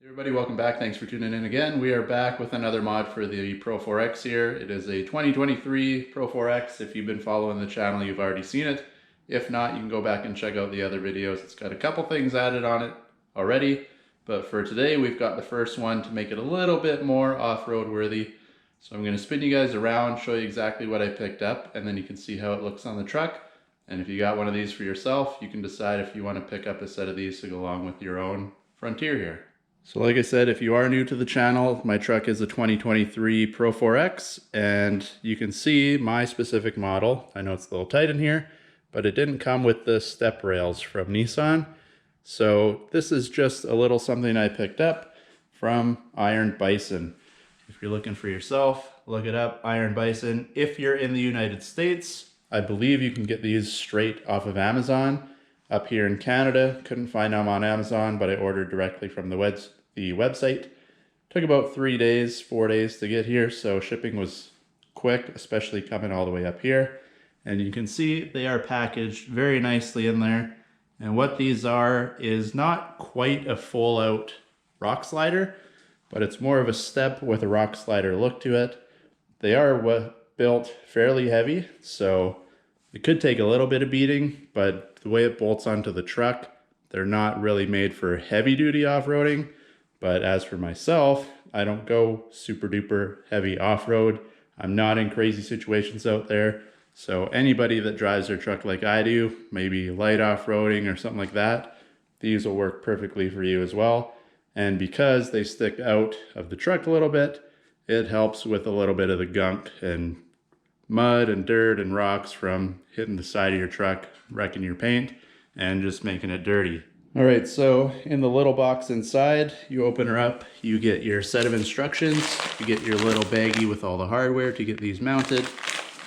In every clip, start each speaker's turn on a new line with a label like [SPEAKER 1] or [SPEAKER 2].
[SPEAKER 1] Everybody, welcome back. Thanks for tuning in again. We are back with another mod for the Pro-4X here. It is a 2023 Pro-4X. If you've been following the channel, you've already seen it. If not, you can go back and check out the other videos. It's got a couple things added on it already, but for today, we've got the first one to make it a little bit more off-road worthy. So I'm going to spin you guys around, show you exactly what I picked up, and then you can see how it looks on the truck. And if you got one of these for yourself, you can decide if you want to pick up a set of these to go along with your own Frontier here. So like I said, if you are new to the channel, my truck is a 2023 Pro-4X, and you can see my specific model. I know it's a little tight in here, but it didn't come with the step rails from Nissan. So this is just a little something I picked up from Iron Bison. If you're looking for yourself, look it up, Iron Bison. If you're in the United States, I believe you can get these straight off of Amazon. Up here in Canada, couldn't find them on Amazon, but I ordered directly from the website. Took about 3 days, 4 days to get here, so shipping was quick, especially coming all the way up here. And you can see they are packaged very nicely in there. And what these are is not quite a full out rock slider, but it's more of a step with a rock slider look to it. They are built fairly heavy, so it could take a little bit of beating, but the way it bolts onto the truck, they're not really made for heavy duty off-roading. But as for myself, I don't go super duper heavy off-road. I'm not in crazy situations out there. So anybody that drives their truck like I do, maybe light off-roading or something like that, these will work perfectly for you as well. And because they stick out of the truck a little bit, it helps with a little bit of the gunk and mud and dirt and rocks from hitting the side of your truck, wrecking your paint, and just making it dirty. All right, so in the little box inside, you open her up, you get your set of instructions, you get your little baggie with all the hardware to get these mounted,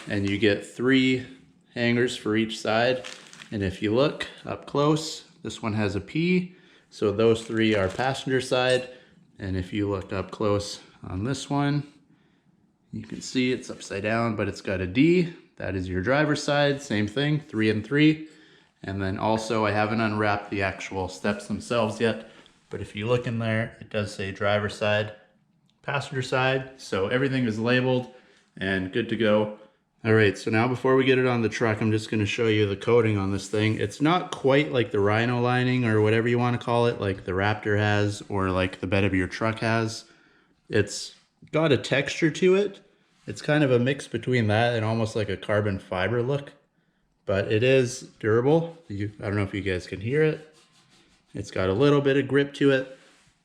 [SPEAKER 1] and you get 3 hangers for each side. And if you look up close, this one has a P, so those 3 are passenger side. And if you look up close on this one, you can see it's upside down, but it's got a D. That is your driver's side, same thing, 3 and 3. And then also, I haven't unwrapped the actual steps themselves yet, but if you look in there, it does say driver's side, passenger side. So everything is labeled and good to go. All right, so now before we get it on the truck, I'm just gonna show you the coating on this thing. It's not quite like the Rhino lining or whatever you wanna call it, like the Raptor has or like the bed of your truck has. It's got a texture to it. It's kind of a mix between that and almost like a carbon fiber look, but it is durable. I don't know if you guys can hear it. It's got a little bit of grip to it.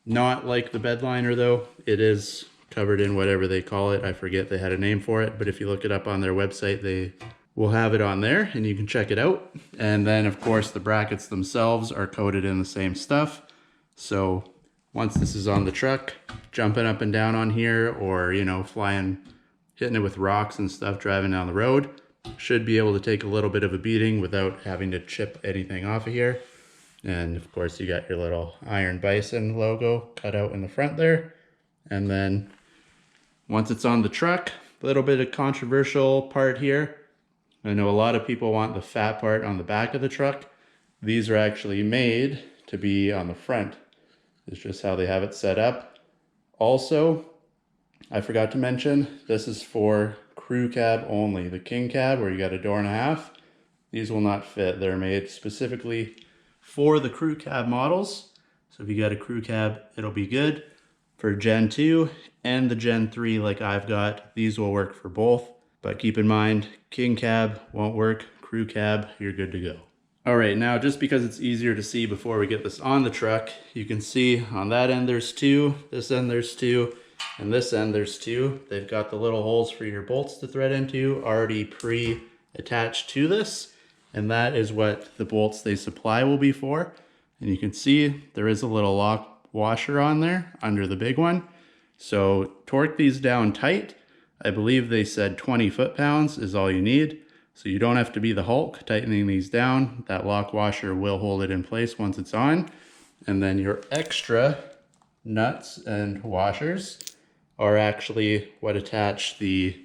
[SPEAKER 1] Not like the bed liner though. It is covered in whatever they call it. I forget, they had a name for it, but if you look it up on their website, they will have it on there and you can check it out. And then of course the brackets themselves are coated in the same stuff. So once this is on the truck, jumping up and down on here, or hitting it with rocks and stuff driving down the road, should be able to take a little bit of a beating without having to chip anything off of here. And of course you got your little Iron Bison logo cut out in the front there. And then once it's on the truck, a little bit of controversial part here. I know a lot of people want the fat part on the back of the truck. These are actually made to be on the front. It's just how they have it set up. Also, I forgot to mention, this is for crew cab only. The king cab, where you got a door and a half, these will not fit. They're made specifically for the crew cab models. So if you got a crew cab, it'll be good. For Gen 2 and the Gen 3 like I've got, these will work for both. But keep in mind, king cab won't work, crew cab, you're good to go. All right, now just because it's easier to see before we get this on the truck, you can see on that end there's 2, this end there's 2, and this end there's 2. They've got the little holes for your bolts to thread into already pre-attached to this, and that is what the bolts they supply will be for. And you can see there is a little lock washer on there under the big one. So torque these down tight. I believe they said 20 foot-pounds is all you need. So you don't have to be the Hulk tightening these down. That lock washer will hold it in place once it's on. And then your extra nuts and washers are actually what attach the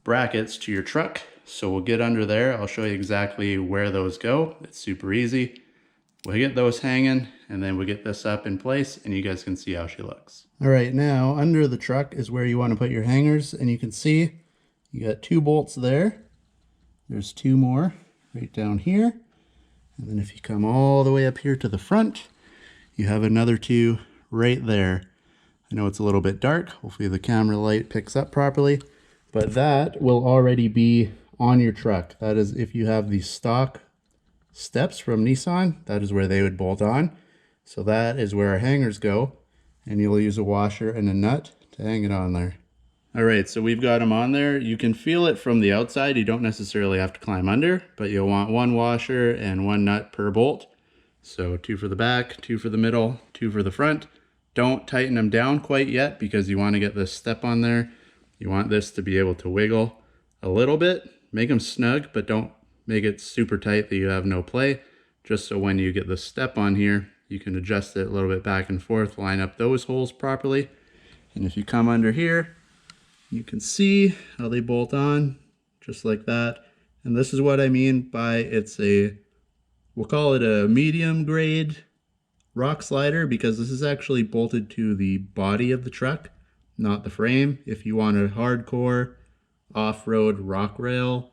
[SPEAKER 1] brackets to your truck. So we'll get under there. I'll show you exactly where those go. It's super easy. we'll get those hanging, and then we'll get this up in place, and you guys can see how she looks. All right, now under the truck is where you want to put your hangers, and you can see you got 2 bolts there. There's 2 more right down here. And then if you come all the way up here to the front, you have another 2 right there. I know it's a little bit dark. Hopefully the camera light picks up properly, but that will already be on your truck. That is, if you have the stock steps from Nissan, that is where they would bolt on. So that is where our hangers go, and you'll use a washer and a nut to hang it on there. All right, so we've got them on there. You can feel it from the outside. You don't necessarily have to climb under, but you'll want 1 washer and 1 nut per bolt. So 2 for the back, 2 for the middle, 2 for the front. Don't tighten them down quite yet because you want to get this step on there. You want this to be able to wiggle a little bit. Make them snug, but don't make it super tight that you have no play. Just so when you get the step on here, you can adjust it a little bit back and forth, line up those holes properly. And if you come under here, you can see how they bolt on just like that. And this is what I mean by we'll call it a medium grade rock slider, because this is actually bolted to the body of the truck, not the frame. If you want a hardcore off-road rock rail,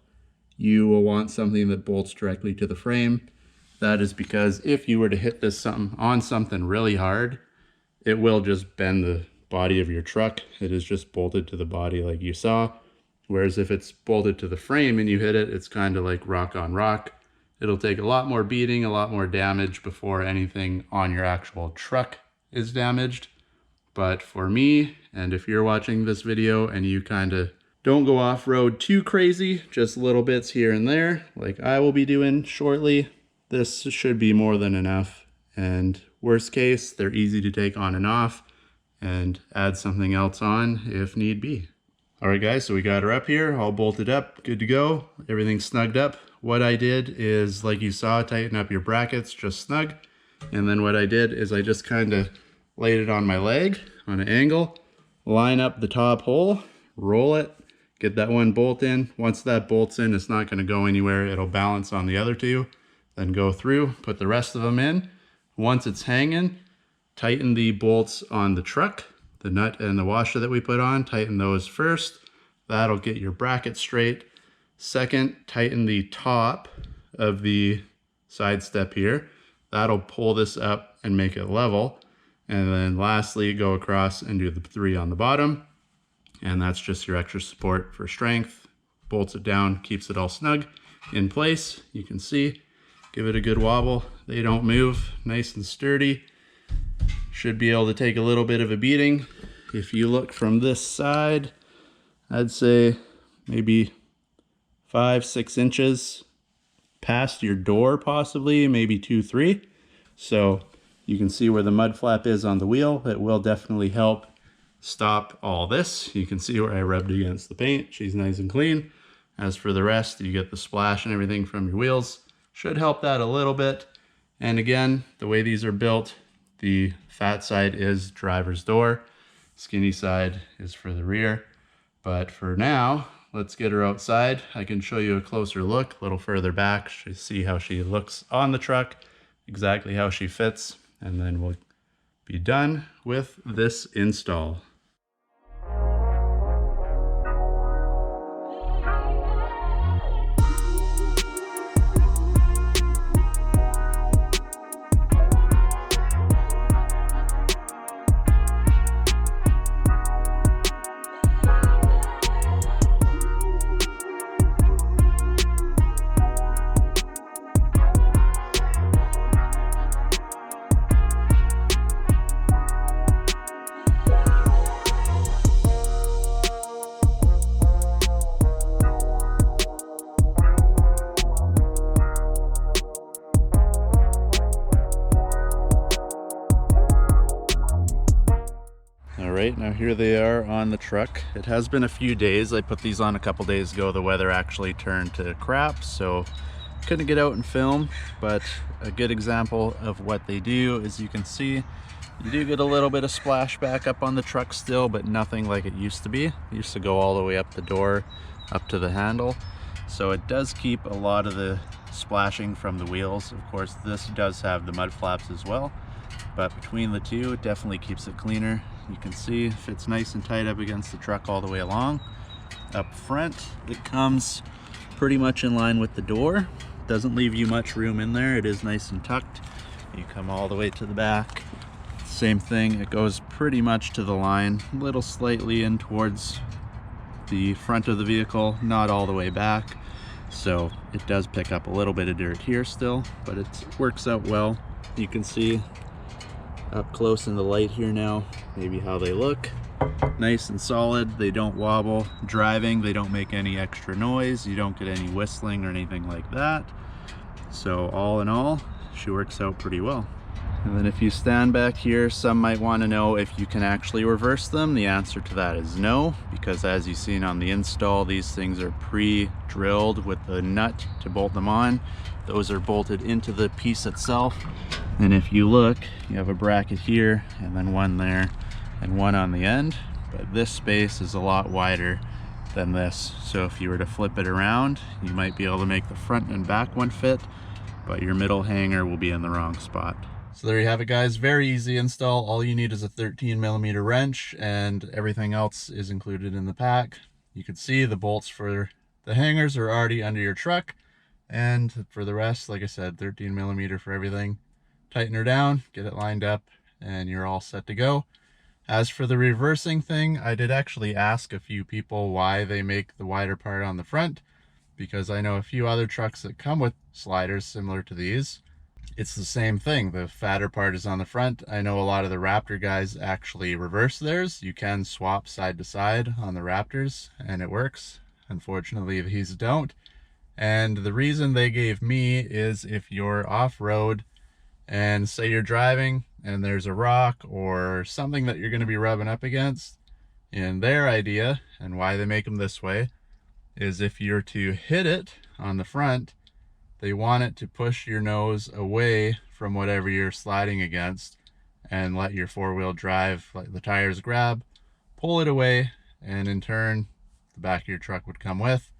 [SPEAKER 1] you will want something that bolts directly to the frame. That is because if you were to hit this on something really hard, it will just bend the body of your truck. It is just bolted to the body like you saw. Whereas if it's bolted to the frame and you hit it, it's kind of like rock on rock. It'll take a lot more beating, a lot more damage before anything on your actual truck is damaged. But for me, and if you're watching this video and you kind of don't go off-road too crazy, just little bits here and there, like I will be doing shortly, this should be more than enough. And worst case, they're easy to take on and off and add something else on if need be. All right guys, so we got her up here, all bolted up, good to go. Everything's snugged up. What I did is, like you saw, tighten up your brackets just snug. And then what I did is I just kind of laid it on my leg on an angle, line up the top hole, roll it, get that 1 bolt in. Once that bolt's in, it's not going to go anywhere. It'll balance on the other 2. Then go through, put the rest of them in. Once it's hanging, tighten the bolts on the truck, the nut and the washer that we put on, tighten those first. That'll get your bracket straight. Second, tighten the top of the side step here. That'll pull this up and make it level. And then lastly, go across and do the 3 on the bottom. And that's just your extra support for strength. Bolts it down, keeps it all snug in place. You can see, give it a good wobble. They don't move, nice and sturdy. Should be able to take a little bit of a beating. If you look from this side, I'd say maybe 5-6 inches past your door, possibly, maybe 2-3. So you can see where the mud flap is on the wheel. It will definitely help stop all this. You can see where I rubbed against the paint. She's nice and clean. As for the rest, you get the splash and everything from your wheels. Should help that a little bit. And again, the way these are built, the fat side is driver's door, skinny side is for the rear. But for now, let's get her outside. I can show you a closer look a little further back to see how she looks on the truck, exactly how she fits, and then we'll be done with this install. Right now, here they are on the truck. It has been a few days. I put these on a couple days ago. The weather actually turned to crap, so couldn't get out and film. But a good example of what they do is, you can see you do get a little bit of splash back up on the truck still, but nothing like it used to be. It used to go all the way up the door, up to the handle. So it does keep a lot of the splashing from the wheels. Of course, this does have the mud flaps as well, but between the two, it definitely keeps it cleaner. You can see it fits nice and tight up against the truck all the way along. Up front, it comes pretty much in line with the door. Doesn't leave you much room in there. It is nice and tucked. You come all the way to the back. Same thing, it goes pretty much to the line, a little slightly in towards the front of the vehicle, not all the way back. So it does pick up a little bit of dirt here still, but it works out well. You can see up close in the light here now, maybe how they look. Nice and solid, they don't wobble. Driving, they don't make any extra noise. You don't get any whistling or anything like that. So all in all, she works out pretty well. And then if you stand back here, some might want to know if you can actually reverse them. The answer to that is no, because as you've seen on the install, these things are pre-drilled with the nut to bolt them on. Those are bolted into the piece itself. And if you look, you have a bracket here and then one there and one on the end, but this space is a lot wider than this. So if you were to flip it around, you might be able to make the front and back one fit, but your middle hanger will be in the wrong spot. So there you have it, guys. Very easy install. All you need is a 13mm wrench and everything else is included in the pack. You can see the bolts for the hangers are already under your truck, and for the rest, like I said, 13mm for everything. Tighten her down, get it lined up, and you're all set to go. As for the reversing thing, I did actually ask a few people why they make the wider part on the front, because I know a few other trucks that come with sliders similar to these. It's the same thing. The fatter part is on the front. I know a lot of the Raptor guys actually reverse theirs. You can swap side to side on the Raptors and it works. Unfortunately, these don't. And the reason they gave me is if you're off-road and say you're driving and there's a rock or something that you're going to be rubbing up against, and their idea and why they make them this way is if you're to hit it on the front, they want it to push your nose away from whatever you're sliding against and let your four-wheel drive, like the tires grab, pull it away, and in turn, the back of your truck would come with.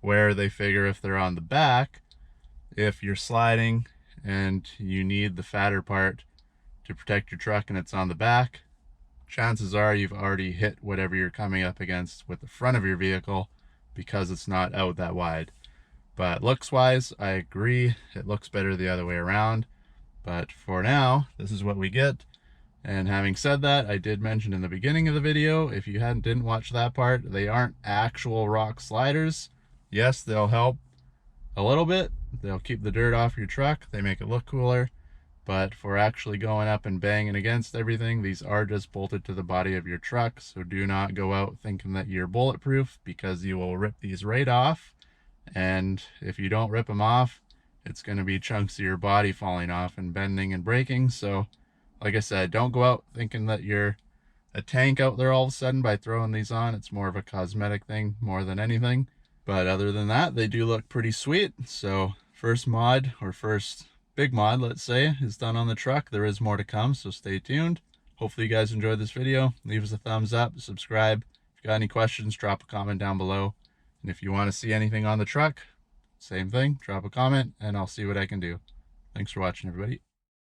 [SPEAKER 1] Where they figure if they're on the back, if you're sliding and you need the fatter part to protect your truck and it's on the back, chances are you've already hit whatever you're coming up against with the front of your vehicle because it's not out that wide. But looks wise, I agree, it looks better the other way around. But for now, this is what we get. And having said that, I did mention in the beginning of the video, if you didn't watch that part, they aren't actual rock sliders. Yes, they'll help a little bit. They'll keep the dirt off your truck. They make it look cooler. But for actually going up and banging against everything, these are just bolted to the body of your truck. So do not go out thinking that you're bulletproof, because you will rip these right off. And if you don't rip them off, it's going to be chunks of your body falling off and bending and breaking. So like I said, don't go out thinking that you're a tank out there all of a sudden by throwing these on. It's more of a cosmetic thing more than anything. But other than that, they do look pretty sweet. So first mod, or first big mod, let's say, is done on the truck. There is more to come, so stay tuned. Hopefully you guys enjoyed this video. Leave us a thumbs up, subscribe. If you got any questions, drop a comment down below. And if you want to see anything on the truck, same thing, drop a comment and I'll see what I can do. Thanks for watching, everybody.